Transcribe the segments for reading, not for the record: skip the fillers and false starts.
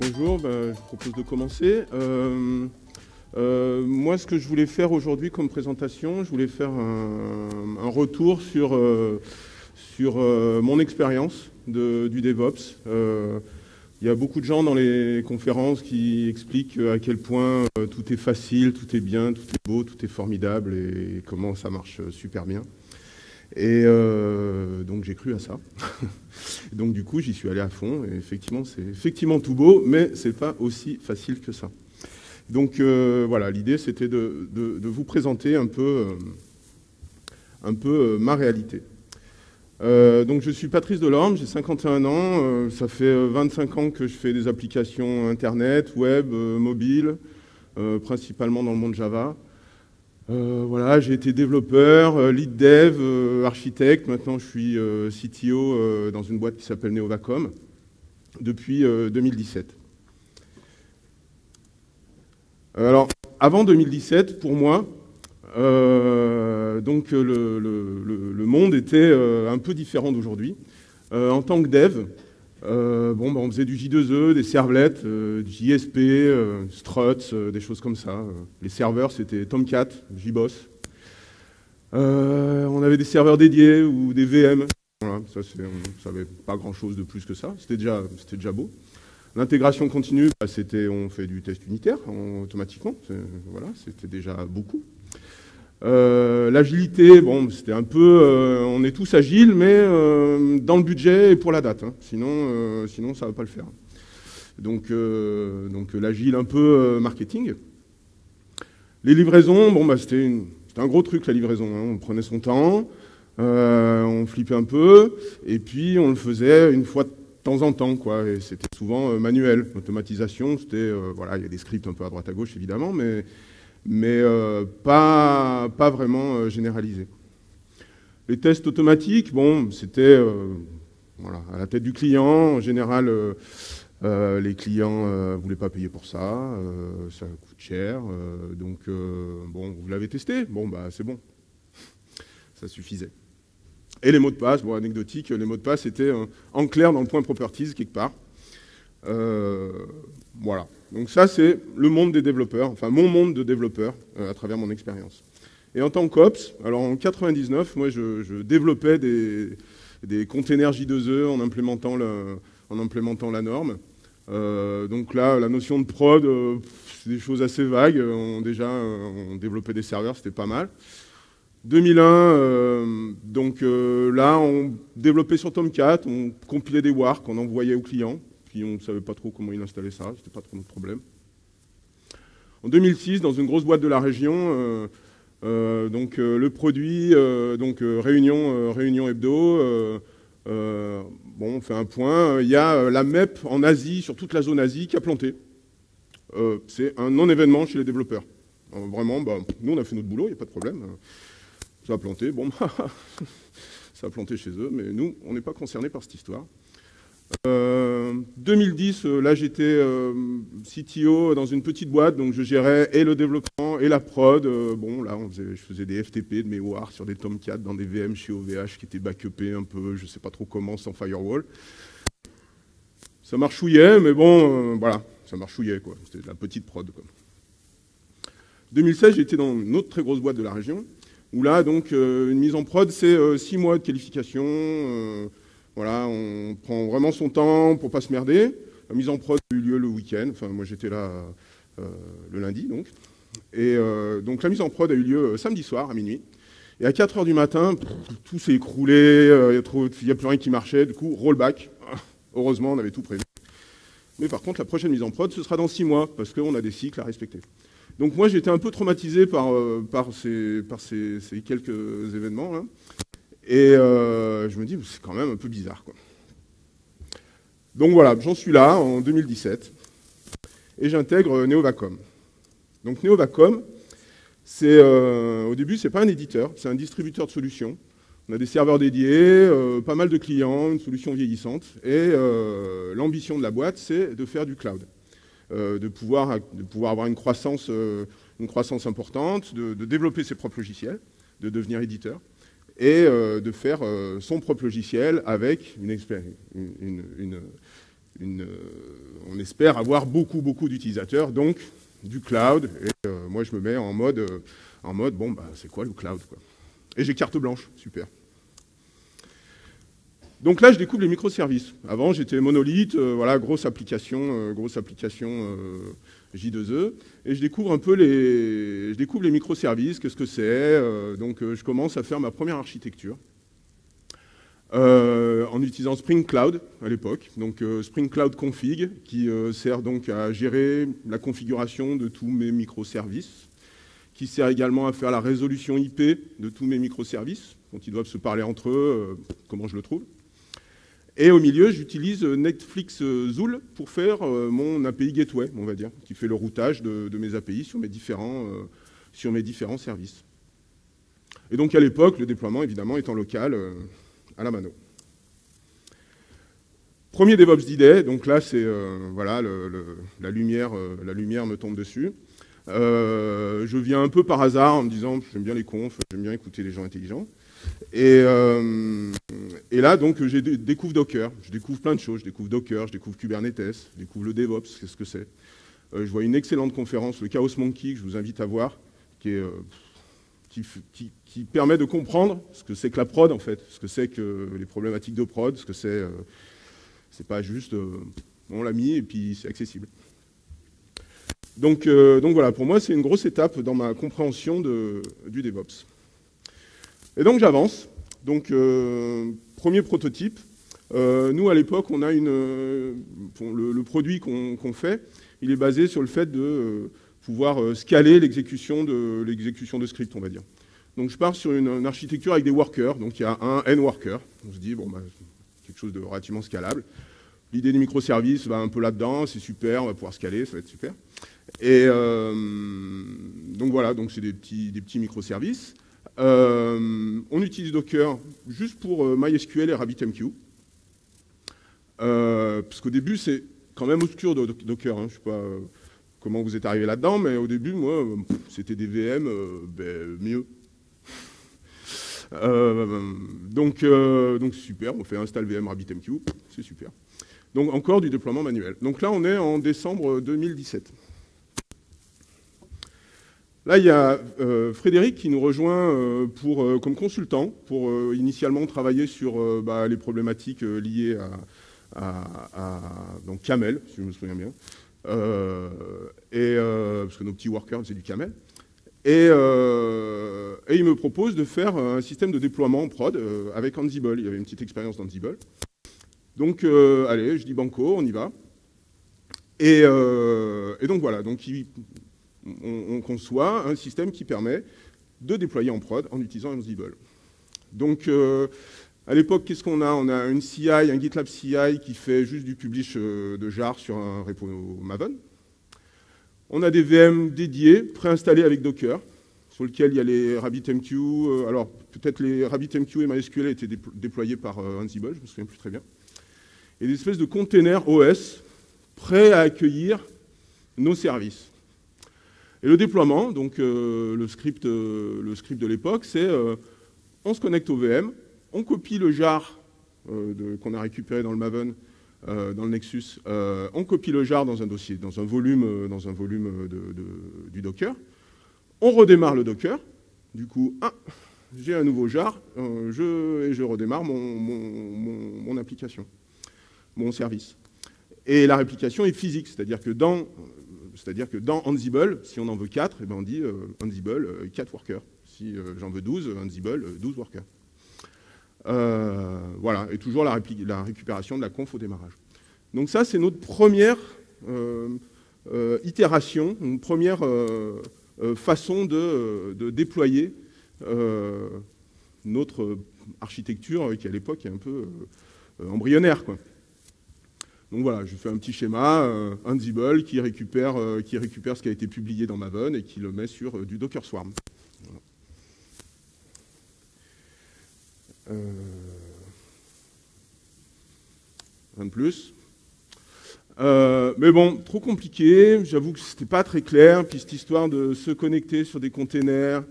Bonjour, je propose de commencer. Moi, ce que je voulais faire aujourd'hui comme présentation, je voulais faire un retour sur mon expérience du DevOps. Il y a beaucoup de gens dans les conférences qui expliquent à quel point tout est facile, tout est bien, tout est beau, tout est formidable et comment ça marche super bien. Et donc j'ai cru à ça. Donc du coup j'y suis allé à fond et effectivement c'est effectivement tout beau, mais c'est pas aussi facile que ça. Donc voilà, l'idée c'était de vous présenter un peu ma réalité. Donc je suis Patrice Delorme, j'ai 51 ans, ça fait 25 ans que je fais des applications internet, web, mobile, principalement dans le monde Java. Voilà, j'ai été développeur, lead dev, architecte. Maintenant, je suis CTO dans une boîte qui s'appelle Neovacom depuis 2017. Alors, avant 2017, pour moi, donc le monde était un peu différent d'aujourd'hui. En tant que dev, on faisait du J2E, des servlets, du JSP, Struts, des choses comme ça. Les serveurs, c'était Tomcat, JBoss. On avait des serveurs dédiés ou des VM. Voilà, ça, on ne savait pas grand-chose de plus que ça. C'était déjà beau. L'intégration continue, on fait du test unitaire automatiquement. Voilà, c'était déjà beaucoup. L'agilité, c'était un peu, on est tous agiles, mais dans le budget et pour la date. Hein. Sinon, ça va pas le faire. Donc l'agile un peu marketing. Les livraisons, c'était un gros truc la livraison. Hein. On prenait son temps, on flippait un peu, et puis on le faisait une fois de temps en temps, quoi. Et c'était souvent manuel. L'automatisation, c'était, voilà, il y a des scripts un peu à droite à gauche évidemment, mais pas vraiment généralisé. Les tests automatiques, c'était voilà, à la tête du client. En général, les clients ne voulaient pas payer pour ça, ça coûte cher. Donc, vous l'avez testé, c'est bon. Ça suffisait. Et les mots de passe, anecdotique, les mots de passe étaient en clair dans le point properties quelque part. Voilà. Donc ça, c'est le monde des développeurs, enfin mon monde de développeurs à travers mon expérience. Et en tant qu'Ops, alors en 99, moi je développais des containers J2E en implémentant la norme. Donc là, la notion de prod, c'est des choses assez vagues. On développait des serveurs, c'était pas mal. 2001, là, on développait sur Tomcat, on compilait des WARC, on envoyait aux clients. Puis on ne savait pas trop comment il installait ça, c'était pas trop notre problème. En 2006, dans une grosse boîte de la région, le produit, réunion hebdo, on fait un point, il y a la MEP en Asie, sur toute la zone Asie, qui a planté. C'est un non-événement chez les développeurs. Vraiment, nous on a fait notre boulot, il n'y a pas de problème. Ça a planté, ça a planté chez eux, mais nous, on n'est pas concernés par cette histoire. 2010, là j'étais CTO dans une petite boîte, donc je gérais et le développement et la prod. Là je faisais des FTP de mes WAR sur des Tomcat dans des VM chez OVH qui étaient backupés un peu, je sais pas trop comment, sans firewall. Ça marchouillait, mais voilà, ça marchouillait quoi. C'était de la petite prod quoi. 2016, j'étais dans une autre très grosse boîte de la région, où là donc une mise en prod, c'est 6 mois de qualification. Voilà, on prend vraiment son temps pour pas se merder. La mise en prod a eu lieu le week-end. Enfin, moi, j'étais là le lundi, donc. Et donc, la mise en prod a eu lieu samedi soir, à minuit. Et à 4 h du matin, tout s'est écroulé. Il n'y a plus rien qui marchait. Du coup, rollback. Heureusement, on avait tout prévu. Mais par contre, la prochaine mise en prod, ce sera dans 6 mois, parce qu'on a des cycles à respecter. Donc, moi, j'étais un peu traumatisé par ces quelques événements, là. Et je me dis, c'est quand même un peu bizarre, quoi. Donc voilà, j'en suis là, en 2017, et j'intègre Neovacom. Donc Neovacom, au début, c'est pas un éditeur, c'est un distributeur de solutions. On a des serveurs dédiés, pas mal de clients, une solution vieillissante, et l'ambition de la boîte, c'est de faire du cloud, de pouvoir avoir une croissance importante, de développer ses propres logiciels, de devenir éditeur, et de faire son propre logiciel avec une on espère avoir beaucoup d'utilisateurs, donc du cloud. Et moi, je me mets en mode bon, bah, c'est quoi le cloud, quoi. Et j'ai carte blanche, super. Donc là, je découvre les microservices. Avant, j'étais monolithe, voilà, grosse application J2E, et je découvre un peu les microservices, qu'est-ce que c'est. Donc, je commence à faire ma première architecture en utilisant Spring Cloud à l'époque. Donc, Spring Cloud Config, qui sert donc à gérer la configuration de tous mes microservices, qui sert également à faire la résolution IP de tous mes microservices, quand ils doivent se parler entre eux, comment je le trouve. Et au milieu, j'utilise Netflix Zool pour faire mon API Gateway, on va dire, qui fait le routage de mes API sur mes différents services. Et donc à l'époque, le déploiement, évidemment, étant local à la mano. Premier DevOps d'idée, donc là, c'est voilà, la lumière me tombe dessus. Je viens un peu par hasard en me disant, j'aime bien les confs, j'aime bien écouter les gens intelligents. Et là, donc, je découvre Docker, je découvre plein de choses. Je découvre Docker, je découvre Kubernetes, je découvre le DevOps, qu'est-ce que c'est. Je vois une excellente conférence, le Chaos Monkey, que je vous invite à voir, qui permet de comprendre ce que c'est que la prod, en fait, ce que c'est que les problématiques de prod, ce que c'est pas juste, on l'a mis et puis c'est accessible. Donc voilà, pour moi, c'est une grosse étape dans ma compréhension du DevOps. Et donc j'avance. Donc premier prototype. Nous à l'époque, on a le produit qu'on fait, il est basé sur le fait de pouvoir scaler l'exécution de script, on va dire. Donc je pars sur une architecture avec des workers. Donc il y a un N worker. On se dit bon bah, quelque chose de relativement scalable. L'idée des microservices va un peu là-dedans. C'est super, on va pouvoir scaler, ça va être super. Et donc voilà, donc c'est des petits microservices. On utilise Docker juste pour MySQL et RabbitMQ. Parce qu'au début, c'est quand même obscur Docker. Hein. Je ne sais pas comment vous êtes arrivé là-dedans, mais au début, moi, c'était des VM mieux. Donc super, on fait install VM RabbitMQ, c'est super. Donc encore du déploiement manuel. Donc là, on est en décembre 2017. Là, il y a Frédéric qui nous rejoint comme consultant pour initialement travailler sur les problématiques liées à donc Camel, si je me souviens bien. Parce que nos petits workers, c'est du Camel. Et il me propose de faire un système de déploiement en prod avec Ansible. Il y avait une petite expérience d'Ansible. Donc, allez, je dis banco, on y va. Et donc voilà, donc on conçoit un système qui permet de déployer en prod en utilisant Ansible. Donc, à l'époque, qu'est-ce qu'on a? On a une CI, un GitLab CI qui fait juste du publish de jar sur un repo Maven. On a des VM dédiés, préinstallés avec Docker, sur lesquels il y a les RabbitMQ. Alors, peut-être les RabbitMQ et MySQL étaient déployés par Ansible, je ne me souviens plus très bien. Et des espèces de containers OS prêts à accueillir nos services. Et le déploiement, donc le script de l'époque, c'est on se connecte au VM, on copie le jar qu'on a récupéré dans le Maven, dans le Nexus, on copie le jar dans un dossier, dans un volume du Docker, on redémarre le Docker, du coup, j'ai un nouveau jar, et je redémarre mon application, mon service. Et la réplication est physique, c'est-à-dire que dans Ansible, si on en veut 4, eh ben on dit Ansible 4 workers. Si j'en veux 12, Ansible 12 workers. Voilà, et toujours la récupération de la conf au démarrage. Donc ça, c'est notre première itération, une première façon de déployer notre architecture qui, à l'époque, est un peu embryonnaire, quoi. Donc voilà, je fais un petit schéma, Ansible qui récupère ce qui a été publié dans Maven et qui le met sur du Docker Swarm. Voilà. Un de plus. Mais bon, trop compliqué, j'avoue que c'était pas très clair, puis cette histoire de se connecter sur des containers,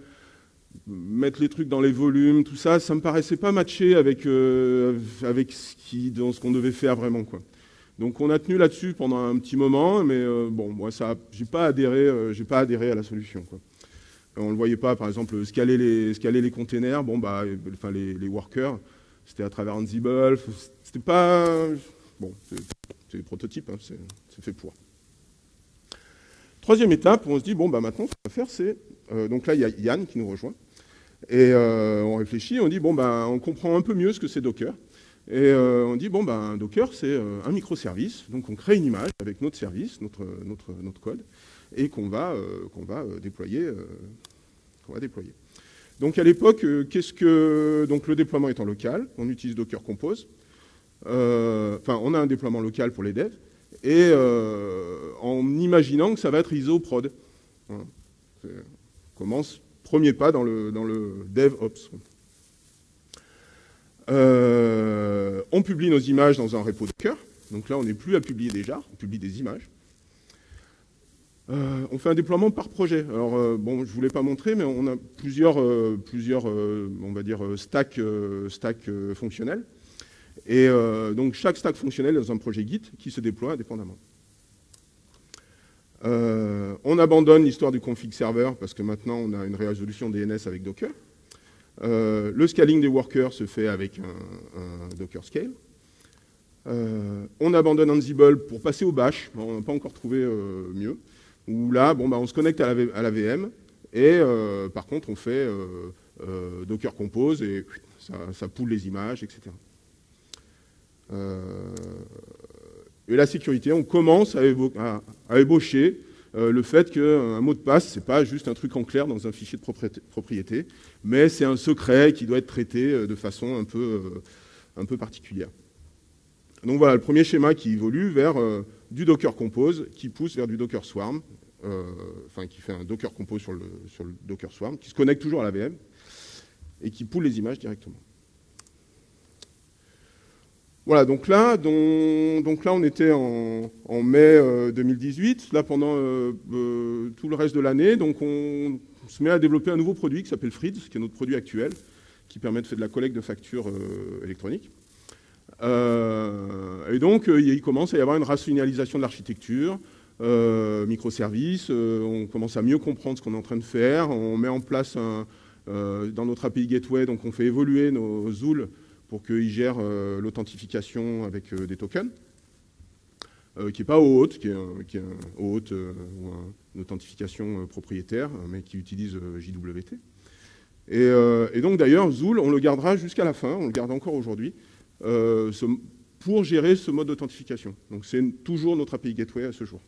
mettre les trucs dans les volumes, tout ça, ça me paraissait pas matcher avec ce qu'on devait faire vraiment, quoi. Donc on a tenu là-dessus pendant un petit moment, mais bon, moi, j'ai pas adhéré à la solution, quoi. On ne le voyait pas, par exemple, scaler les containers, bon, bah, enfin, les workers, c'était à travers Ansible, c'était pas... Bon, c'est des prototypes, hein, c'est fait pour. Troisième étape, on se dit, bon, bah, maintenant, ce qu'on va faire, c'est... donc là, il y a Yann qui nous rejoint. Et on réfléchit, on dit, bon, bah, on comprend un peu mieux ce que c'est Docker. Et on dit, bon, bah, Docker, c'est un microservice. Donc, on crée une image avec notre service, notre code, et qu'on va déployer. Donc, à l'époque, donc, le déploiement étant local, on utilise Docker Compose. Enfin, on a un déploiement local pour les devs, et en imaginant que ça va être ISO prod. Voilà. On commence, premier pas dans le DevOps. On publie nos images dans un repo Docker. Donc là, on n'est plus à publier des jars, on publie des images. On fait un déploiement par projet. Alors, bon, je ne vous l'ai pas montré, mais on a plusieurs on va dire, stacks fonctionnels. Et donc, chaque stack fonctionnel est dans un projet Git qui se déploie indépendamment. On abandonne l'histoire du config server parce que maintenant, on a une résolution DNS avec Docker. Le scaling des workers se fait avec un Docker Scale. On abandonne Ansible pour passer au Bash. On n'a pas encore trouvé mieux. Où là, bon, bah, on se connecte à la VM et par contre, on fait Docker Compose et ça poule les images, etc. Et la sécurité, on commence à ébaucher le fait qu'un mot de passe, c'est pas juste un truc en clair dans un fichier de propriété, mais c'est un secret qui doit être traité de façon un peu particulière. Donc voilà, le premier schéma qui évolue vers du Docker Compose, qui pousse vers du Docker Swarm, enfin qui fait un Docker Compose sur le Docker Swarm, qui se connecte toujours à la VM, et qui poule les images directement. Voilà, donc là on était en mai 2018. Là, pendant tout le reste de l'année, donc on se met à développer un nouveau produit qui s'appelle Frids, qui est notre produit actuel, qui permet de faire de la collecte de factures électroniques. Et donc, il commence à y avoir une rationalisation de l'architecture, microservices, on commence à mieux comprendre ce qu'on est en train de faire, on met en place dans notre API Gateway, donc on fait évoluer nos Zool pour qu'ils gèrent l'authentification avec des tokens, qui n'est pas OAuth, qui est un OAuth ou une authentification propriétaire, mais qui utilise JWT. Et donc d'ailleurs, Zool, on le gardera jusqu'à la fin, on le garde encore aujourd'hui, pour gérer ce mode d'authentification. Donc c'est toujours notre API Gateway à ce jour.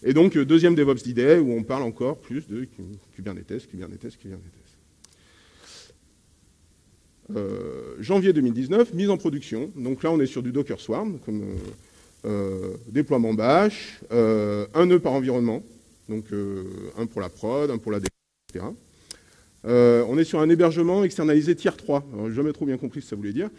Et donc, deuxième DevOps d'idée, où on parle encore plus de Kubernetes. Janvier 2019, mise en production. Donc là, on est sur du Docker Swarm, comme déploiement Bash, un nœud par environnement, donc un pour la prod, un pour la démo, etc. On est sur un hébergement externalisé tier 3. Alors, j'ai jamais trop bien compris ce que ça voulait dire.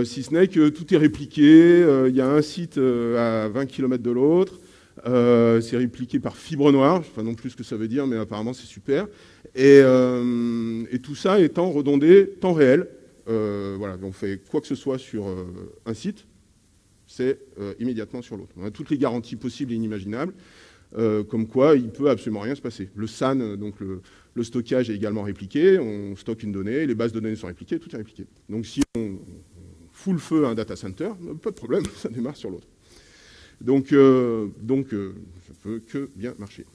Si ce n'est que tout est répliqué, il y a un site à 20 km de l'autre, c'est répliqué par fibre noire, je ne sais pas non plus ce que ça veut dire, mais apparemment c'est super. Et tout ça étant redondé temps réel. Voilà, on fait quoi que ce soit sur un site, c'est immédiatement sur l'autre. On a toutes les garanties possibles et inimaginables, comme quoi il ne peut absolument rien se passer. Le SAN, donc le stockage est également répliqué, on stocke une donnée, les bases de données sont répliquées, tout est répliqué. Donc si on fout le feu à un data center, pas de problème, ça démarre sur l'autre. Donc ça peut que bien marcher.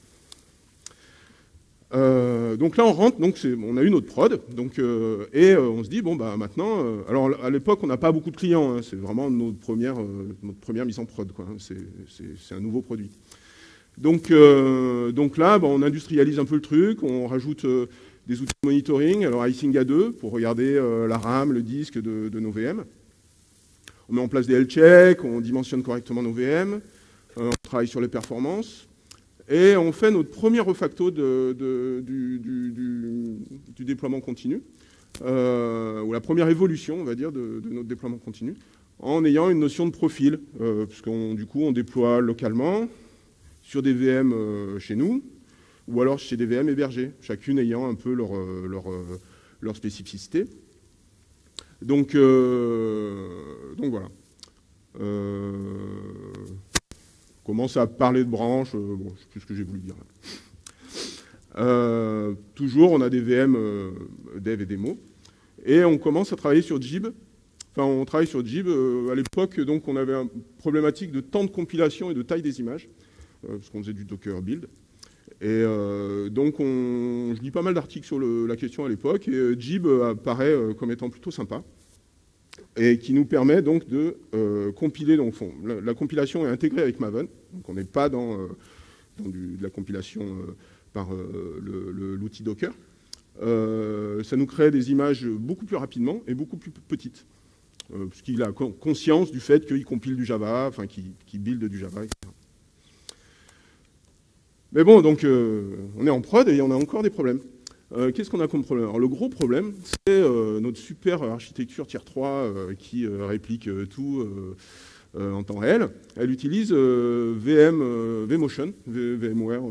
Donc là on rentre, donc on a eu notre prod, donc, et on se dit bon bah maintenant, alors à l'époque on n'a pas beaucoup de clients, hein, c'est vraiment notre première mise en prod, quoi, hein, c'est un nouveau produit. Donc là bah, on industrialise un peu le truc, on rajoute des outils de monitoring, alors icing à 2 pour regarder la RAM, le disque de nos VM. On met en place des health checks, on dimensionne correctement nos VM, on travaille sur les performances, et on fait notre premier refacto du déploiement continu, ou la première évolution, on va dire, de notre déploiement continu, en ayant une notion de profil, puisqu'on du coup on déploie localement sur des VM chez nous, ou alors chez des VM hébergées, chacune ayant un peu leur spécificité. Donc voilà. Commence à parler de branches, bon, je sais plus ce que j'ai voulu dire. Toujours, on a des VM dev et démo, et on commence à travailler sur Jib. Enfin, on travaille sur Jib. À l'époque, donc, on avait une problématique de temps de compilation et de taille des images, parce qu'on faisait du Docker build. Et donc, je lis pas mal d'articles sur la question à l'époque, et Jib apparaît comme étant plutôt sympa, et qui nous permet donc de compiler. Donc, la compilation est intégrée avec Maven, donc on n'est pas dans de la compilation par l'outil Docker. Ça nous crée des images beaucoup plus rapidement et beaucoup plus petites, puisqu'il a conscience du fait qu'il compile du Java, enfin qu'il build du Java, etc. Mais bon, donc on est en prod et on a encore des problèmes. Qu'est-ce qu'on a comme problème? Alors, le gros problème, c'est notre super architecture tier 3 qui réplique tout en temps réel. Elle utilise vMotion, VMware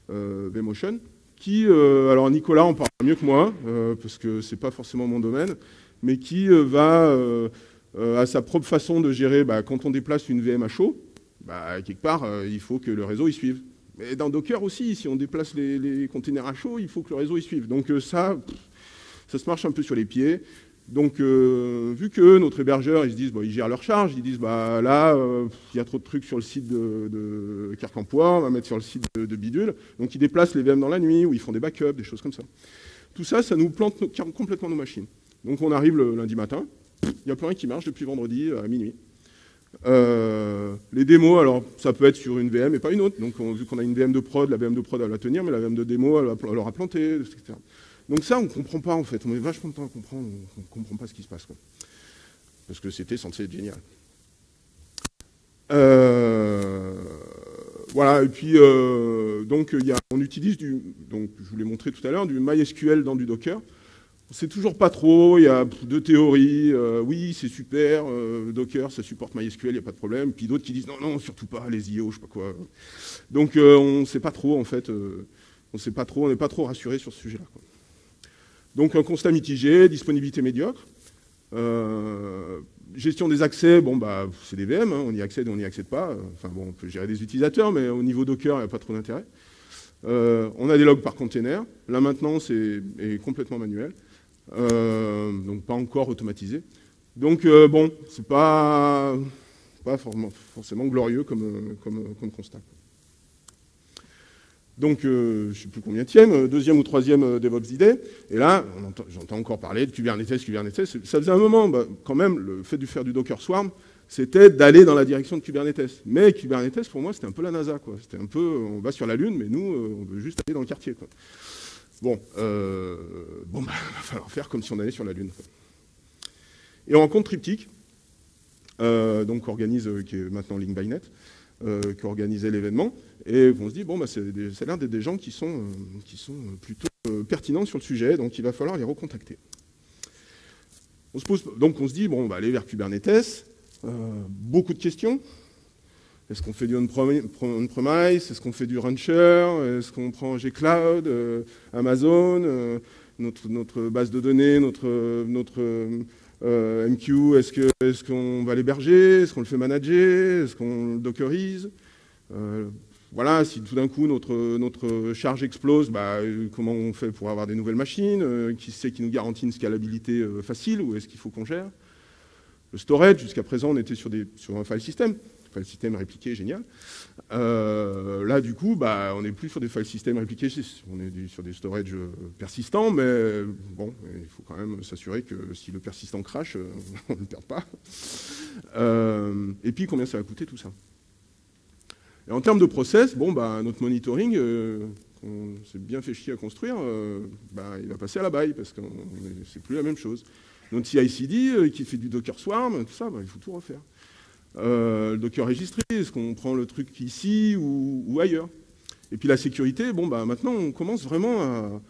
vMotion, qui, alors Nicolas en parle mieux que moi, parce que c'est pas forcément mon domaine, mais qui va à sa propre façon de gérer, quand on déplace une VM à chaud, quelque part, il faut que le réseau y suive. Mais dans Docker aussi, si on déplace les containers à chaud, il faut que le réseau y suive. Donc ça se marche un peu sur les pieds. Donc vu que notre hébergeur, ils se disent, ils gèrent leur charge, ils disent, là, il y a trop de trucs sur le site de Quincampoix, on va mettre sur le site de Bidule. Donc ils déplacent les VM dans la nuit, ou ils font des backups, des choses comme ça. Tout ça, ça nous plante complètement nos machines. Donc on arrive le lundi matin, il n'y a plus rien qui marche depuis vendredi à minuit. Les démos, alors ça peut être sur une VM et pas une autre. Donc vu qu'on a une VM de prod, la VM de prod elle va tenir, mais la VM de démo elle aura planté, etc. Donc ça on ne comprend pas en fait. On met vachement de temps à comprendre, on ne comprend pas ce qui se passe, quoi. Parce que c'était censé être génial. Voilà, et puis donc on utilise donc je vous l'ai montré tout à l'heure, du MySQL dans du Docker. C'est toujours pas trop, il y a deux théories, oui c'est super, Docker ça supporte MySQL, il n'y a pas de problème, puis d'autres qui disent non, non, surtout pas, les IO, je sais pas quoi. Donc on ne sait pas trop en fait, on n'est pas trop rassuré sur ce sujet-là, quoi. Donc un constat mitigé, disponibilité médiocre, gestion des accès, c'est des VM, hein, on y accède ou on n'y accède pas, enfin bon, on peut gérer des utilisateurs, mais au niveau Docker, il n'y a pas trop d'intérêt. On a des logs par container, la maintenance est complètement manuelle. Donc pas encore automatisé. Donc bon, c'est pas forcément glorieux comme constat. Donc je ne sais plus combien tième, deuxième ou troisième DevOps idée. Et là, j'entends encore parler de Kubernetes. Ça faisait un moment, quand même, le fait de faire du Docker Swarm, c'était d'aller dans la direction de Kubernetes. Mais Kubernetes, pour moi, c'était un peu la NASA, quoi. C'était un peu, on va sur la Lune, mais nous, on veut juste aller dans le quartier, quoi. Bon, il va falloir faire comme si on allait sur la Lune, quoi. Et on rencontre Triptych, donc qui est maintenant Link by Net, qui organisait l'événement, et on se dit, ça a l'air d'être des gens qui sont plutôt pertinents sur le sujet, donc il va falloir les recontacter. On se dit, on va aller vers Kubernetes, beaucoup de questions. Est-ce qu'on fait du on-premise? Est-ce qu'on fait du rancher? Est-ce qu'on prend G-Cloud, Amazon, notre base de données, notre MQ? Est-ce qu'on va l'héberger? Est-ce qu'on le fait manager? Est-ce qu'on le dockerise? Voilà, si tout d'un coup notre charge explose, comment on fait pour avoir des nouvelles machines? Qui c'est qui nous garantit une scalabilité facile, ou est-ce qu'il faut qu'on gère? Le storage, jusqu'à présent, on était sur un file system. File system répliqué, génial. Là, du coup, on n'est plus sur des file systems répliqués, on est sur des storage persistants, mais bon, il faut quand même s'assurer que si le persistant crash, on ne le perd pas. Et puis, combien ça va coûter tout ça? Et en termes de process, notre monitoring, on s'est bien fait chier à construire, il va passer à la baille, parce que c'est plus la même chose. Notre CI/CD, qui fait du Docker Swarm, tout ça, il faut tout refaire. Le Docker registré, est-ce qu'on prend le truc ici ou ailleurs? Et puis la sécurité, maintenant on commence vraiment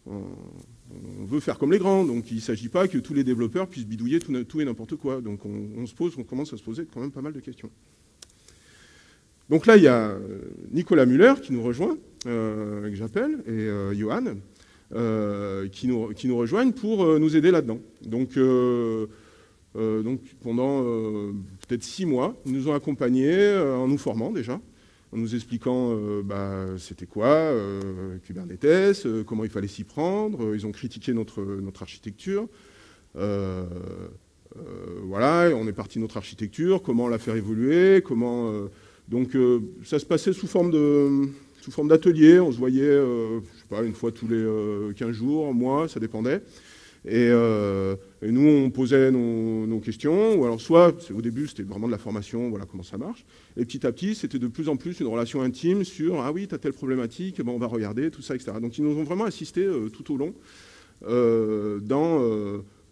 on veut faire comme les grands, donc il ne s'agit pas que tous les développeurs puissent bidouiller tout et n'importe quoi. Donc on commence à se poser quand même pas mal de questions. Donc là, il y a Nicolas Müller qui nous rejoint, que j'appelle, et Johan, qui nous rejoignent pour nous aider là-dedans. Donc Donc pendant peut-être 6 mois, ils nous ont accompagnés en nous formant déjà, en nous expliquant c'était quoi Kubernetes, comment il fallait s'y prendre. Ils ont critiqué notre architecture. Voilà, on est parti de notre architecture, comment la faire évoluer, comment... donc ça se passait sous forme d'atelier, on se voyait, je sais pas, une fois tous les 15 jours, un mois, ça dépendait. Et nous, on posait nos questions, ou alors soit, au début, c'était vraiment de la formation, voilà comment ça marche, et petit à petit, c'était de plus en plus une relation intime sur « Ah oui, tu as telle problématique, on va regarder, tout ça, etc. » Donc ils nous ont vraiment assisté tout au long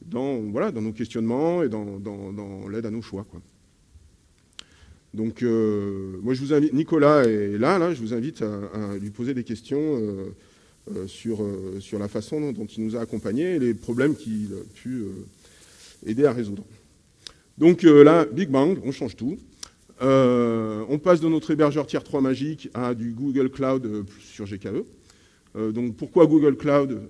dans nos questionnements et dans l'aide à nos choix, quoi. Donc, moi, je vous invite, Nicolas est là, je vous invite à lui poser des questions sur la façon dont il nous a accompagnés et les problèmes qu'il a pu aider à résoudre. Donc là, Big Bang, on change tout. On passe de notre hébergeur tier 3 magique à du Google Cloud sur GKE. Donc pourquoi Google Cloud?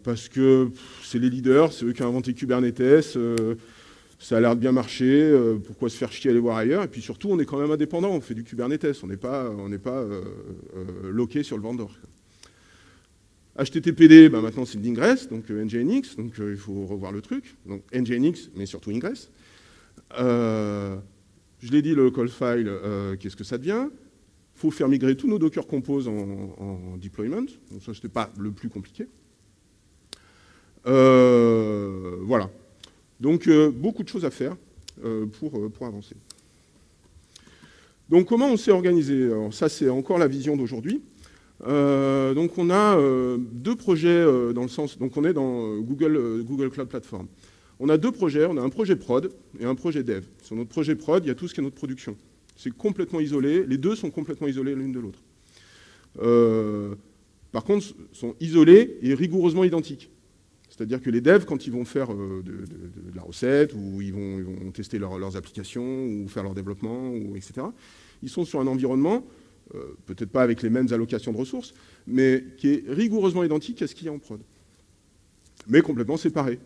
Parce que c'est les leaders, c'est eux qui ont inventé Kubernetes, ça a l'air de bien marcher, pourquoi se faire chier à aller voir ailleurs? Et puis surtout, on est quand même indépendant, on fait du Kubernetes, on n'est pas loqué sur le vendor. HTTPD, maintenant c'est de l'Ingress, donc Nginx, donc il faut revoir le truc. Donc Nginx, mais surtout Ingress. Je l'ai dit, le call file, qu'est-ce que ça devient? Il faut faire migrer tous nos Docker Compose en deployment. Donc ça, c'était pas le plus compliqué. Voilà. Donc beaucoup de choses à faire pour avancer. Donc comment on s'est organisé? Alors ça, c'est encore la vision d'aujourd'hui. Donc on a 2 projets dans le sens... Donc on est dans Google Cloud Platform. On a 2 projets, on a un projet prod et un projet dev. Sur notre projet prod, il y a tout ce qui est notre production. C'est complètement isolé, les deux sont complètement isolés l'une de l'autre. Par contre, sont isolés et rigoureusement identiques. C'est-à-dire que les devs, quand ils vont faire de la recette, ou ils vont tester leurs applications, ou faire leur développement, etc., ils sont sur un environnement, peut-être pas avec les mêmes allocations de ressources, mais qui est rigoureusement identique à ce qu'il y a en prod. Mais complètement séparé.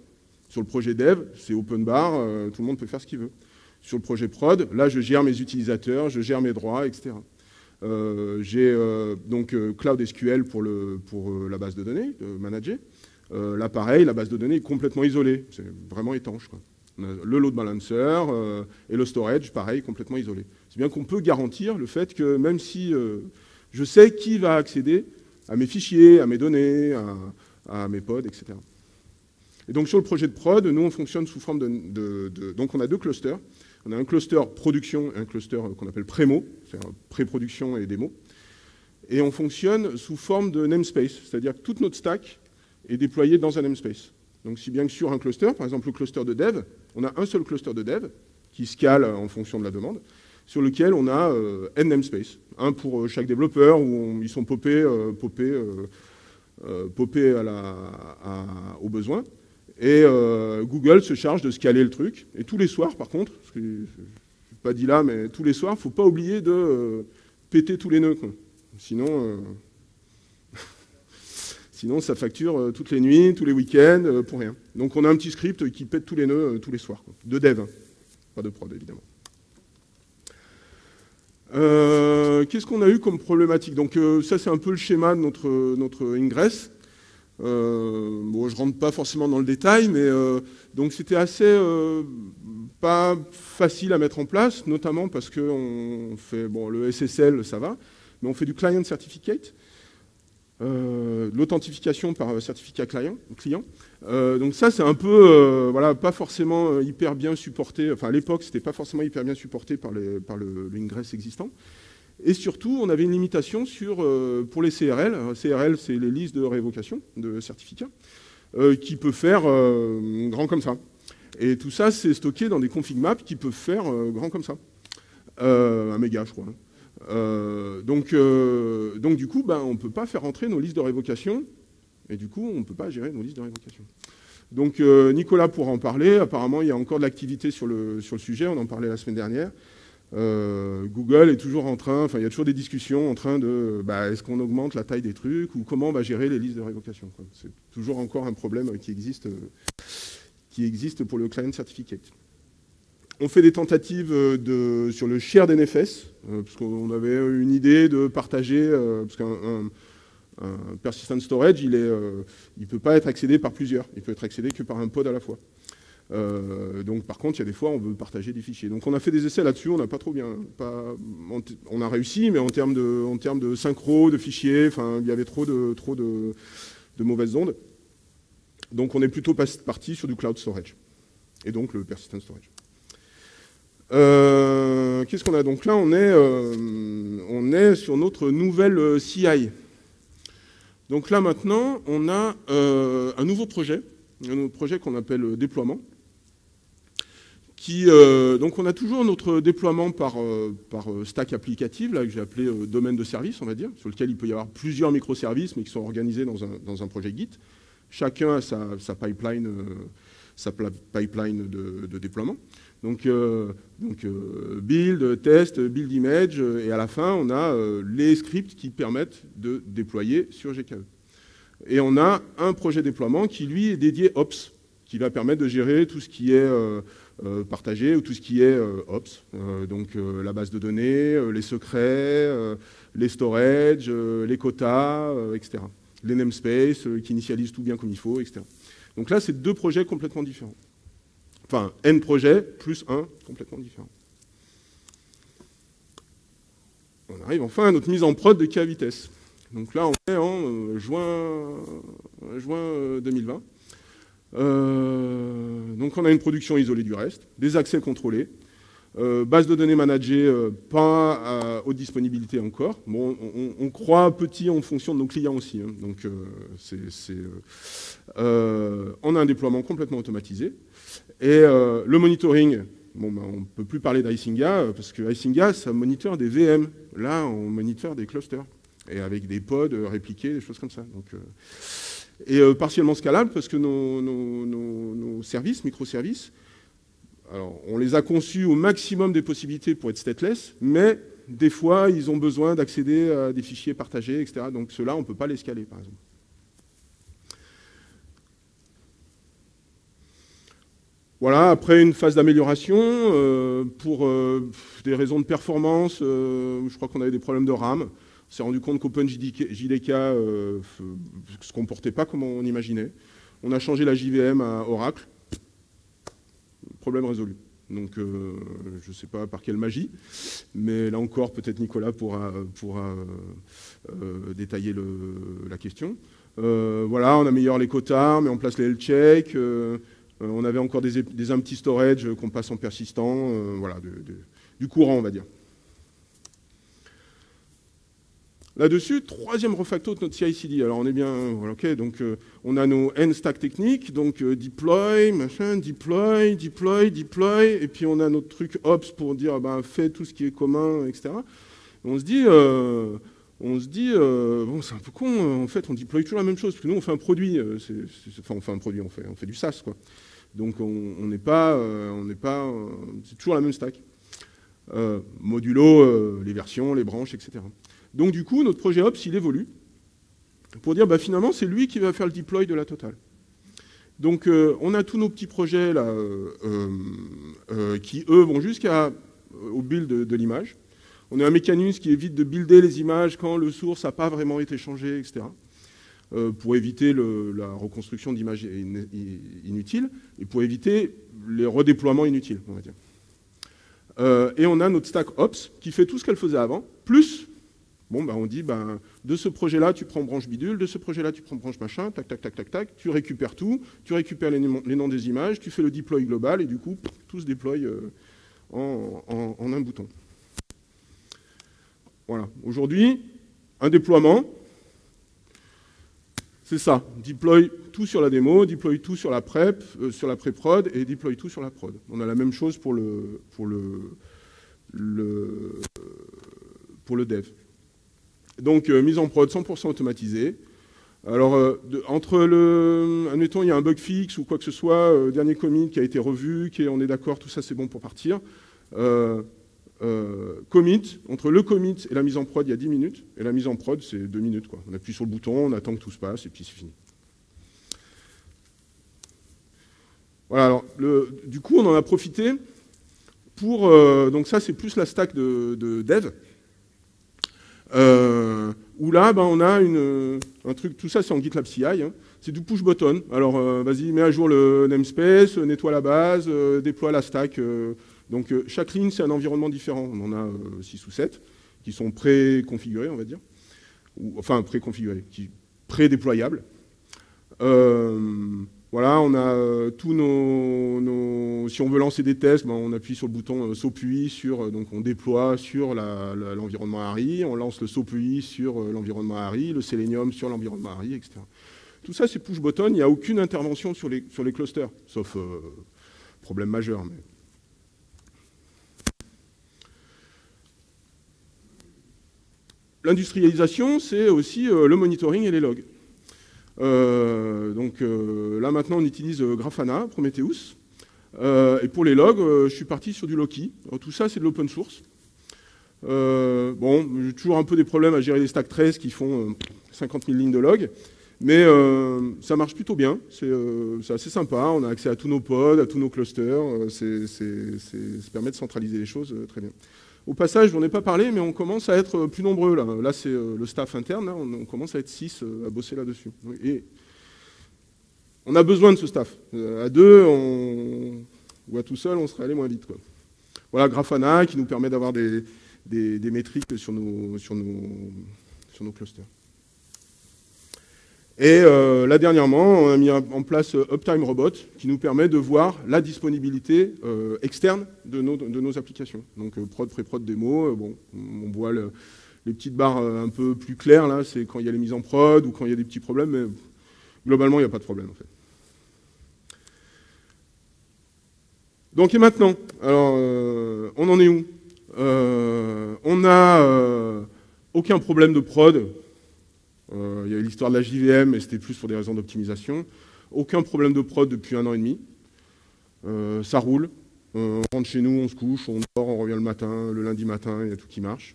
Sur le projet dev, c'est open bar, tout le monde peut faire ce qu'il veut. Sur le projet prod, là, je gère mes utilisateurs, je gère mes droits, etc. J'ai donc Cloud SQL pour la base de données, manager. Là, pareil, la base de données est complètement isolée. C'est vraiment étanche, quoi. On a le load balancer et le storage, pareil, complètement isolé. C'est bien qu'on peut garantir le fait que même si je sais qui va accéder à mes fichiers, à mes données, à mes pods, etc. Et donc sur le projet de prod, nous on fonctionne sous forme donc on a 2 clusters. On a un cluster production et un cluster qu'on appelle prémo, c'est-à-dire pré-production et démo. Et on fonctionne sous forme de namespace, c'est-à-dire que toute notre stack est déployée dans un namespace. Donc si bien que sur un cluster, par exemple le cluster de dev, on a un seul cluster de dev qui scale en fonction de la demande, sur lequel on a n namespace, un pour chaque développeur, où ils sont popés aux besoins. Et Google se charge de scaler le truc. Et tous les soirs, par contre, parce que je ne l'ai pas dit là, mais tous les soirs, il ne faut pas oublier de péter tous les nœuds, quoi. Sinon, sinon, ça facture toutes les nuits, tous les week-ends, pour rien. Donc on a un petit script qui pète tous les nœuds tous les soirs, quoi. De dev, hein. Pas de prod, évidemment. Qu'est-ce qu'on a eu comme problématique? Donc ça, c'est un peu le schéma de notre Ingress. Bon, je rentre pas forcément dans le détail, mais donc c'était assez pas facile à mettre en place, notamment parce que on fait le SSL, ça va, mais on fait du client certificate, l'authentification par certificat client. Donc ça, c'est un peu pas forcément hyper bien supporté. Enfin, à l'époque, c'était pas forcément hyper bien supporté par le Ingress existant. Et surtout, on avait une limitation pour les CRL. CRL, c'est les listes de révocation de certificats, qui peut faire grand comme ça. Et tout ça, c'est stocké dans des config maps qui peuvent faire grand comme ça. 1 méga, je crois. Donc du coup, on ne peut pas faire entrer nos listes de révocation. Et du coup, on ne peut pas gérer nos listes de révocation. Donc Nicolas pourra en parler. Apparemment, il y a encore de l'activité sur le sujet. On en parlait la semaine dernière. Google est toujours en train, il y a toujours des discussions en train de est-ce qu'on augmente la taille des trucs ou comment on va gérer les listes de révocation. C'est toujours encore un problème qui existe pour le client certificate. On fait des tentatives sur le shared NFS, parce qu'on avait une idée de partager, parce qu'un persistent storage, il ne peut pas être accédé par plusieurs, il peut être accédé que par un pod à la fois. Donc par contre, il y a des fois, on veut partager des fichiers. Donc on a fait des essais là-dessus, on n'a pas trop bien... on a réussi, mais en termes de synchro, de fichiers, enfin, il y avait trop de mauvaises ondes. Donc on est plutôt parti sur du cloud storage, et donc le persistent storage. Qu'est-ce qu'on a? Donc là, on est sur notre nouvelle CI. Donc là, maintenant, on a un nouveau projet qu'on appelle déploiement. Donc on a toujours notre déploiement par stack applicative, là, que j'ai appelé domaine de service, on va dire, sur lequel il peut y avoir plusieurs microservices, mais qui sont organisés dans un projet Git. Chacun a sa pipeline de déploiement. Donc build, test, build image, et à la fin, on a les scripts qui permettent de déployer sur GKE. Et on a un projet déploiement qui, lui, est dédié Ops, qui va permettre de gérer tout ce qui est partagé ou tout ce qui est Ops. Donc la base de données, les secrets, les storage, les quotas, etc. Les namespaces qui initialisent tout bien comme il faut, etc. Donc là, c'est deux projets complètement différents. Enfin, N projets plus un complètement différent. On arrive enfin à notre mise en prod de K vitesse. Donc là, on est en juin 2020. Donc on a une production isolée du reste, des accès contrôlés, base de données managée, pas haute disponibilité encore. Bon, on croit petit en fonction de nos clients aussi. Hein. Donc on a un déploiement complètement automatisé. Et le monitoring, bon, ben, on ne peut plus parler d'Icinga, parce que Icinga, ça monitore des VM. Là, on monitore des clusters, et avec des pods répliqués, des choses comme ça. Donc, et partiellement scalable, parce que nos services, microservices, alors, on les a conçus au maximum des possibilités pour être stateless, mais des fois, ils ont besoin d'accéder à des fichiers partagés, etc. Donc ceux-là, on ne peut pas les scaler, par exemple. Voilà, après une phase d'amélioration, pour des raisons de performance, je crois qu'on avait des problèmes de RAM. On s'est rendu compte qu'OpenJDK ne se comportait pas comme on imaginait. On a changé la JVM à Oracle. Problème résolu. Donc, je ne sais pas par quelle magie, mais là encore, peut-être Nicolas pourra détailler la question. Voilà, on améliore les quotas, on met en place les health checks. On avait encore des empty storage qu'on passe en persistant, voilà, du courant, on va dire. Là-dessus, troisième refacto de notre CI/CD. Alors on est bien, voilà, ok, donc on a nos N-stack techniques, donc deploy, machin, deploy, et puis on a notre truc ops pour dire, ben, fais tout ce qui est commun, etc. On se dit, bon, c'est un peu con, en fait, on deploie toujours la même chose, parce que nous, on fait un produit, enfin, on fait un produit, on fait du SaaS, quoi. Donc, on n'est pas, c'est toujours la même stack. Modulo, les versions, les branches, etc. Donc, du coup, notre projet Ops, il évolue, pour dire, bah, finalement, c'est lui qui va faire le deploy de la totale. Donc, on a tous nos petits projets, là, qui, eux, vont jusqu'au build de l'image. On a un mécanisme qui évite de builder les images quand le source n'a pas vraiment été changé, etc. Pour éviter la reconstruction d'images inutiles et pour éviter les redéploiements inutiles, on va dire. Et on a notre stack Ops qui fait tout ce qu'elle faisait avant, plus, bon, bah, on dit, bah, de ce projet-là, tu prends branche bidule, de ce projet-là, tu prends branche machin, tac, tac, tac, tac, tac, tu récupères tout, tu récupères les noms des images, tu fais le deploy global et du coup, tout se déploie en un bouton. Voilà. Aujourd'hui, un déploiement, c'est ça. Deploy tout sur la démo, deploy tout sur la prep, sur la pré-prod et deploy tout sur la prod. On a la même chose pour le dev. Donc, mise en prod 100% automatisée. Alors, admettons, il y a un bug fixe ou quoi que ce soit, dernier commit qui a été revu, on est d'accord, tout ça c'est bon pour partir. Commit, entre le commit et la mise en prod, il y a 10 minutes, et la mise en prod, c'est 2 minutes, quoi. On appuie sur le bouton, on attend que tout se passe, et puis c'est fini. Voilà, alors, du coup, on en a profité Donc ça, c'est plus la stack de dev. Où là, ben, on a un truc, tout ça c'est en GitLab CI, hein, c'est du push button. Alors vas-y, mets à jour le namespace, nettoie la base, déploie la stack. Donc chaque ligne c'est un environnement différent. On en a 6 ou 7 qui sont pré-configurés, on va dire. Enfin pré-configurés, pré-déployables. Voilà, on a tous si on veut lancer des tests, ben, on appuie sur le bouton SOAP-UI donc on déploie sur l'environnement ARI, on lance le SOAP-UI sur l'environnement ARI, le Selenium sur l'environnement ARI, etc. Tout ça, c'est push button, il n'y a aucune intervention sur les clusters, sauf problème majeur. Mais... L'industrialisation, c'est aussi le monitoring et les logs. Là maintenant on utilise Grafana, Prometheus, et pour les logs je suis parti sur du Loki. Alors, tout ça c'est de l'open source. Bon, j'ai toujours un peu des problèmes à gérer des stack traces qui font 50 000 lignes de log, mais ça marche plutôt bien, c'est assez sympa, on a accès à tous nos pods, à tous nos clusters, ça permet de centraliser les choses très bien. Au passage, je n'en ai pas parlé, mais on commence à être plus nombreux. Là c'est le staff interne, là, on commence à être 6 à bosser là-dessus. Et on a besoin de ce staff. À 2, ou à tout seul, on serait allé moins vite, quoi. Voilà, Grafana, qui nous permet d'avoir des métriques sur nos clusters. Et là, dernièrement, on a mis en place Uptime Robot, qui nous permet de voir la disponibilité externe de nos applications. Donc, prod, pré-prod, démo, bon, on voit les petites barres un peu plus claires, là, c'est quand il y a les mises en prod ou quand il y a des petits problèmes, mais globalement, il n'y a pas de problème, en fait. Donc, et maintenant, alors, on en est où? On n'a aucun problème de prod. Il y a eu l'histoire de la JVM, mais c'était plus pour des raisons d'optimisation. Aucun problème de prod depuis 1 an et demi. Ça roule. On rentre chez nous, on se couche, on dort, on revient le matin, le lundi matin, il y a tout qui marche.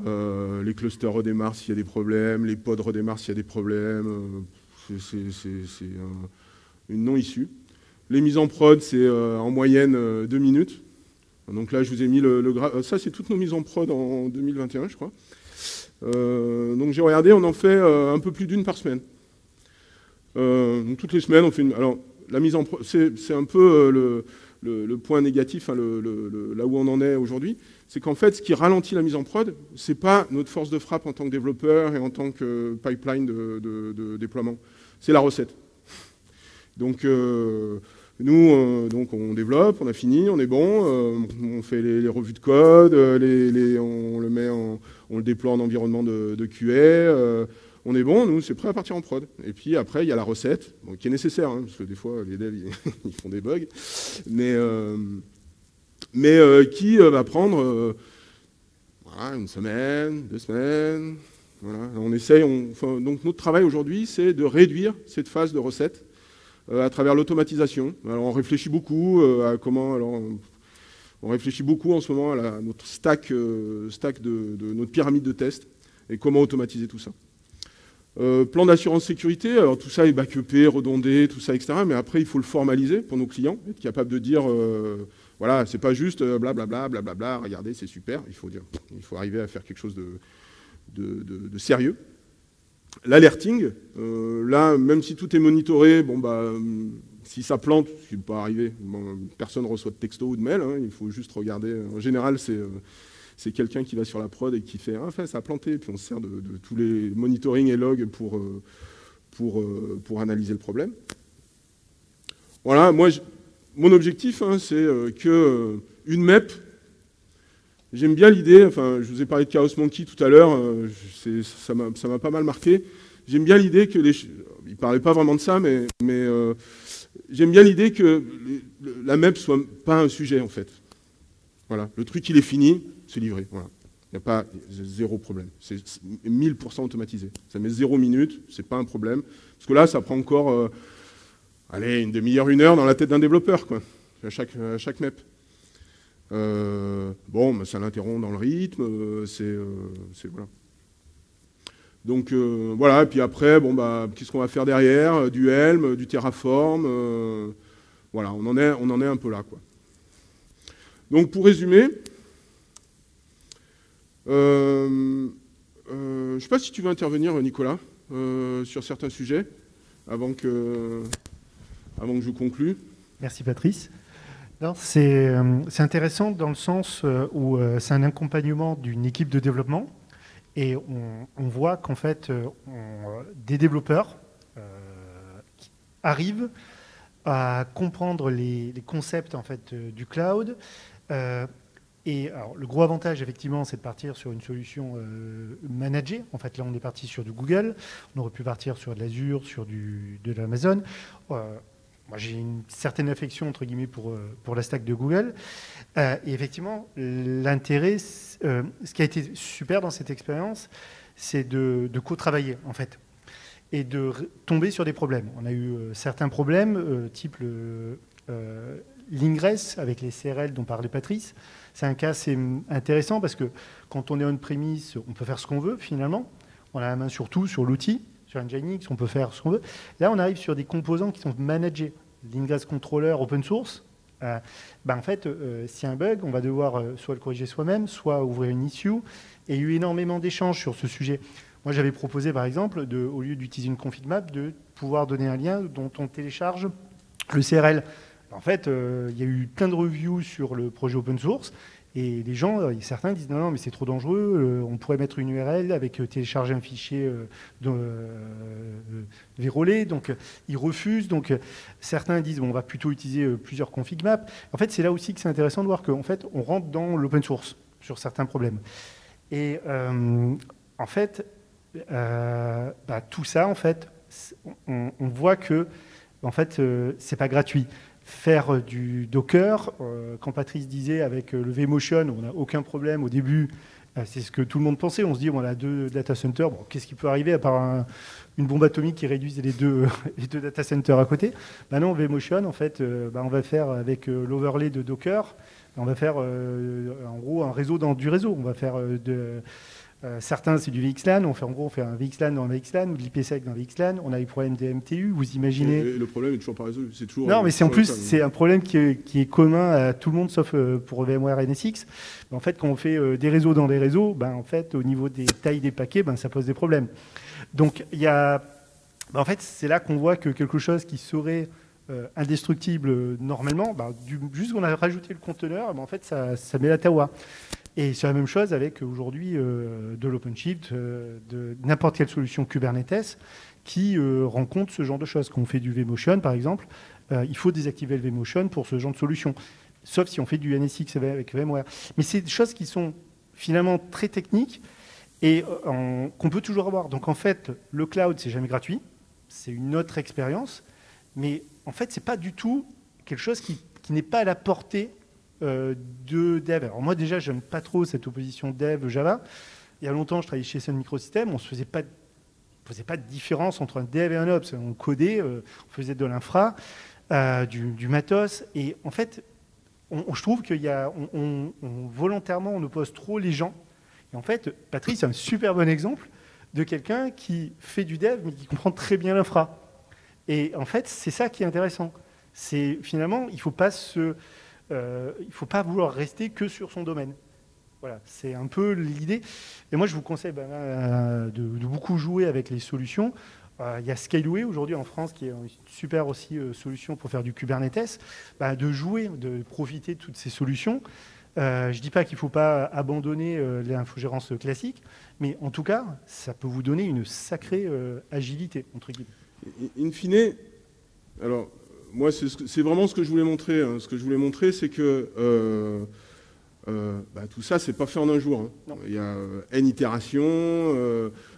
Les clusters redémarrent s'il y a des problèmes, les pods redémarrent s'il y a des problèmes. C'est une non-issue. Les mises en prod, c'est en moyenne 2 minutes. Donc là, je vous ai mis ça, c'est toutes nos mises en prod en 2021, je crois. Donc j'ai regardé, on en fait un peu plus d'une par semaine. Donc toutes les semaines, on fait une... Alors, la mise en prod, c'est un peu le point négatif, hein, là où on en est aujourd'hui, c'est qu'en fait, ce qui ralentit la mise en prod, c'est pas notre force de frappe en tant que développeur et en tant que pipeline de déploiement, c'est la recette. Donc nous, donc on développe, on a fini, on est bon, on fait les revues de code, on le déploie en environnement de QA, on est bon, nous, c'est prêt à partir en prod. Et puis après, il y a la recette, bon, qui est nécessaire, hein, parce que des fois, les devs, ils font des bugs, mais qui va prendre voilà, 1 semaine, 2 semaines, voilà. On essaye, donc notre travail aujourd'hui, c'est de réduire cette phase de recette à travers l'automatisation. Alors on réfléchit beaucoup à comment... Alors, on réfléchit beaucoup en ce moment à notre stack de notre pyramide de test et comment automatiser tout ça. Plan d'assurance sécurité, alors tout ça est backupé, redondé, tout ça, etc. Mais après, il faut le formaliser pour nos clients, être capable de dire, voilà, c'est pas juste blablabla, blablabla, regardez, c'est super. Il faut arriver à faire quelque chose de sérieux. L'alerting, là, même si tout est monitoré, bon bah, si ça plante, ce qui ne peut pas arriver, bon, personne ne reçoit de texto ou de mail, hein, il faut juste regarder. En général, c'est quelqu'un qui va sur la prod et qui fait « Ah, ça a planté », puis on se sert de tous les monitoring et logs pour analyser le problème. Voilà, moi, mon objectif, hein, c'est qu'une MEP, j'aime bien l'idée, enfin, je vous ai parlé de Chaos Monkey tout à l'heure, ça m'a pas mal marqué. J'aime bien l'idée que il parlait pas vraiment de ça, mais j'aime bien l'idée que la MEP soit pas un sujet, en fait. Voilà, le truc, il est fini, c'est livré. Voilà. Il n'y a pas zéro problème. C'est 1000% automatisé. Ça met 0 minute, c'est pas un problème. Parce que là, ça prend encore, allez, une demi-heure, 1 heure dans la tête d'un développeur, quoi, à chaque MEP. Bon, bah, ça l'interrompt dans le rythme, voilà. Donc voilà, et puis après, bon bah, qu'est-ce qu'on va faire derrière? Du Helm, du Terraform, voilà, on en est un peu là, quoi. Donc pour résumer, je ne sais pas si tu veux intervenir, Nicolas, sur certains sujets, avant que je conclue. Merci Patrice. C'est intéressant dans le sens où c'est un accompagnement d'une équipe de développement et on voit qu'en fait, des développeurs qui arrivent à comprendre les concepts en fait, du cloud. Et alors, le gros avantage, effectivement, c'est de partir sur une solution managée. En fait, là, on est parti sur du Google. On aurait pu partir sur de l'Azure, sur de l'Amazon. Moi, j'ai une certaine affection, entre guillemets, pour la stack de Google. Et effectivement, l'intérêt, ce qui a été super dans cette expérience, c'est de co-travailler, en fait, et de tomber sur des problèmes. On a eu certains problèmes, type l'ingress avec les CRL dont parlait Patrice. C'est un cas assez intéressant parce que quand on est on-premise, on peut faire ce qu'on veut, finalement. On a la main sur tout, sur l'outil. Sur Nginx, on peut faire ce qu'on veut. Là, on arrive sur des composants qui sont managés. L'ingress controller open source, en fait, s'il y a un bug, on va devoir soit le corriger soi-même, soit ouvrir une issue. Et il y a eu énormément d'échanges sur ce sujet. Moi, j'avais proposé, par exemple, au lieu d'utiliser une config map, de pouvoir donner un lien dont on télécharge le CRL. En fait, il y a eu plein de reviews sur le projet open source. Et les gens, certains disent non, mais c'est trop dangereux, on pourrait mettre une URL avec télécharger un fichier vérolé, donc ils refusent. Donc certains disent bon, on va plutôt utiliser plusieurs config maps. En fait, c'est là aussi que c'est intéressant de voir qu'en fait, on rentre dans l'open source sur certains problèmes. Et en fait, tout ça, en fait, on voit que en fait, c'est pas gratuit. Faire du Docker, quand Patrice disait avec le vMotion, on n'a aucun problème au début, c'est ce que tout le monde pensait, on se dit on a 2 data centers, bon, qu'est-ce qui peut arriver à part une bombe atomique qui réduise les deux data centers à côté. Non, vMotion, en fait, on va faire avec l'overlay de Docker, on va faire en gros un réseau dans du réseau, on va faire certains, c'est du VXLAN. On fait un VXLAN dans un VXLAN ou de l'IPsec dans un VXLAN. On a les problèmes des MTU. Vous imaginez. Et le problème est toujours pas résolu. C'est toujours. Non, mais c'est en plus, c'est un problème qui est commun à tout le monde sauf pour VMware NSX. En fait, quand on fait des réseaux dans des réseaux, en fait, au niveau des tailles des paquets, ça pose des problèmes. Donc, il y a. En fait, c'est là qu'on voit que quelque chose qui serait indestructible normalement, juste qu'on a rajouté le conteneur, en fait, ça met la tawa. Et c'est la même chose avec aujourd'hui de l'OpenShift, de n'importe quelle solution Kubernetes qui rencontre ce genre de choses. Quand on fait du vMotion, par exemple, il faut désactiver le vMotion pour ce genre de solution, sauf si on fait du NSX avec VMware. Mais c'est des choses qui sont finalement très techniques et qu'on peut toujours avoir. Donc en fait, le cloud, c'est jamais gratuit, c'est une autre expérience, mais en fait, c'est pas du tout quelque chose qui n'est pas à la portée de dev. Alors moi déjà, j'aime pas trop cette opposition dev-Java. Il y a longtemps, je travaillais chez Sun Microsystems, on ne faisait pas de différence entre un dev et un ops. On codait, on faisait de l'infra, du matos. Et en fait, je trouve qu'il y a, volontairement, on oppose trop les gens. Et en fait, Patrice, c'est un super bon exemple de quelqu'un qui fait du dev, mais qui comprend très bien l'infra. Et en fait, c'est ça qui est intéressant. C'est finalement, il ne faut pas vouloir rester que sur son domaine. Voilà, c'est un peu l'idée. Et moi, je vous conseille de beaucoup jouer avec les solutions. Il y a Scaleway aujourd'hui en France qui est une super aussi solution pour faire du Kubernetes. De jouer, de profiter de toutes ces solutions. Je ne dis pas qu'il ne faut pas abandonner l'infogérance classique, mais en tout cas, ça peut vous donner une sacrée agilité, entre guillemets. In fine, alors, moi, c'est vraiment ce que je voulais montrer. Hein. Ce que je voulais montrer, c'est que tout ça, c'est pas fait en un jour. Hein. Il y a N itérations,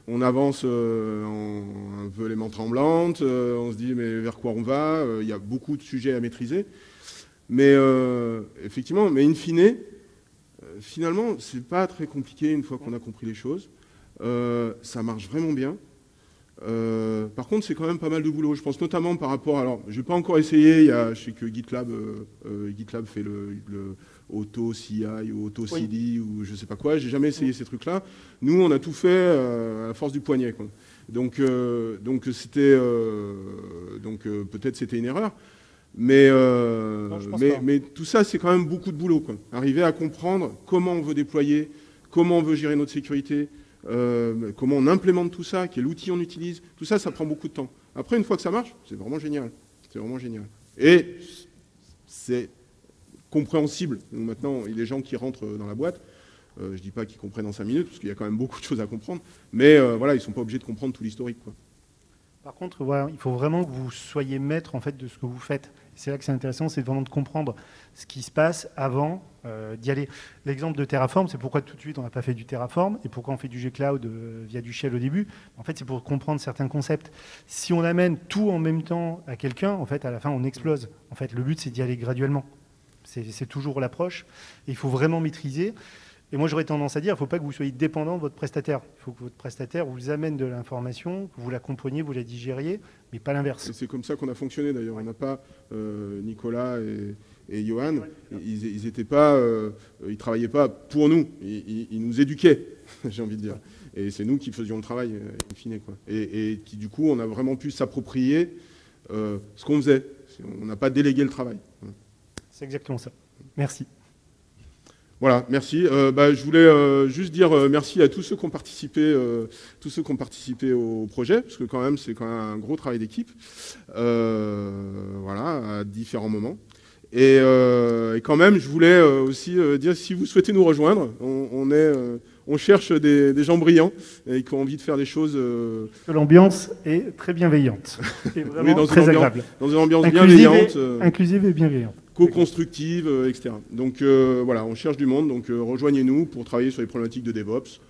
on avance un peu les mains tremblantes, on se dit mais vers quoi on va, il y a beaucoup de sujets à maîtriser. Mais effectivement, mais in fine, finalement, c'est pas très compliqué une fois qu'on a compris les choses. Ça marche vraiment bien. Par contre, c'est quand même pas mal de boulot. Je pense notamment par rapport... Alors, je n'ai pas encore essayé. Je sais que GitLab fait le auto-CI ou auto-CD ou je ne sais pas quoi. Je n'ai jamais essayé ces trucs-là. Nous, on a tout fait à la force du poignet, quoi. Donc peut-être c'était une erreur. Mais, je pense pas. mais tout ça, c'est quand même beaucoup de boulot, quoi. Arriver à comprendre comment on veut déployer, comment on veut gérer notre sécurité, comment on implémente tout ça, quel outil on utilise. Tout ça, ça prend beaucoup de temps. Après, une fois que ça marche, c'est vraiment génial. C'est vraiment génial. Et c'est compréhensible. Donc maintenant, il y a des gens qui rentrent dans la boîte. Je ne dis pas qu'ils comprennent en 5 minutes, parce qu'il y a quand même beaucoup de choses à comprendre. Mais voilà, ils ne sont pas obligés de comprendre tout l'historique, quoi. Par contre, voilà, il faut vraiment que vous soyez maître en fait, de ce que vous faites. C'est là que c'est intéressant, c'est vraiment de comprendre ce qui se passe avant d'y aller. L'exemple de Terraform, c'est pourquoi tout de suite on n'a pas fait du Terraform et pourquoi on fait du G-Cloud via du Shell au début. En fait, c'est pour comprendre certains concepts. Si on amène tout en même temps à quelqu'un, en fait, à la fin, on explose. En fait, le but, c'est d'y aller graduellement. C'est toujours l'approche. Et il faut vraiment maîtriser. Et moi, j'aurais tendance à dire, il ne faut pas que vous soyez dépendant de votre prestataire. Il faut que votre prestataire vous amène de l'information, que vous la compreniez, vous la digériez, mais pas l'inverse. C'est comme ça qu'on a fonctionné, d'ailleurs. On n'a pas Nicolas et Johan, ils étaient pas, ils travaillaient pas pour nous. Ils nous éduquaient, j'ai envie de dire. Et c'est nous qui faisions le travail, in fine, quoi. Et qui, du coup, on a vraiment pu s'approprier ce qu'on faisait. On n'a pas délégué le travail. C'est exactement ça. Merci. Voilà, merci. Je voulais juste dire merci à tous ceux qui ont participé, au projet, parce que quand même, c'est quand même un gros travail d'équipe, voilà, à différents moments. Et quand même, je voulais aussi dire, si vous souhaitez nous rejoindre, on cherche des gens brillants et qui ont envie de faire des choses. L'ambiance est très bienveillante. Et vraiment oui, très agréable. Dans une ambiance bienveillante. Inclusive et bienveillante. Co-constructive, etc. Donc voilà, on cherche du monde, donc rejoignez-nous pour travailler sur les problématiques de DevOps,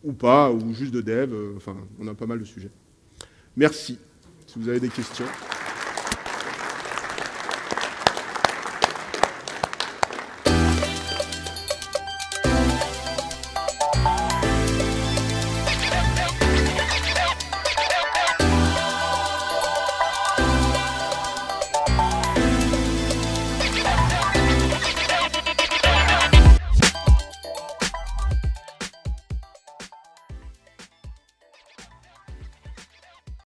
ou pas, ou juste de dev, enfin, on a pas mal de sujets. Merci, si vous avez des questions.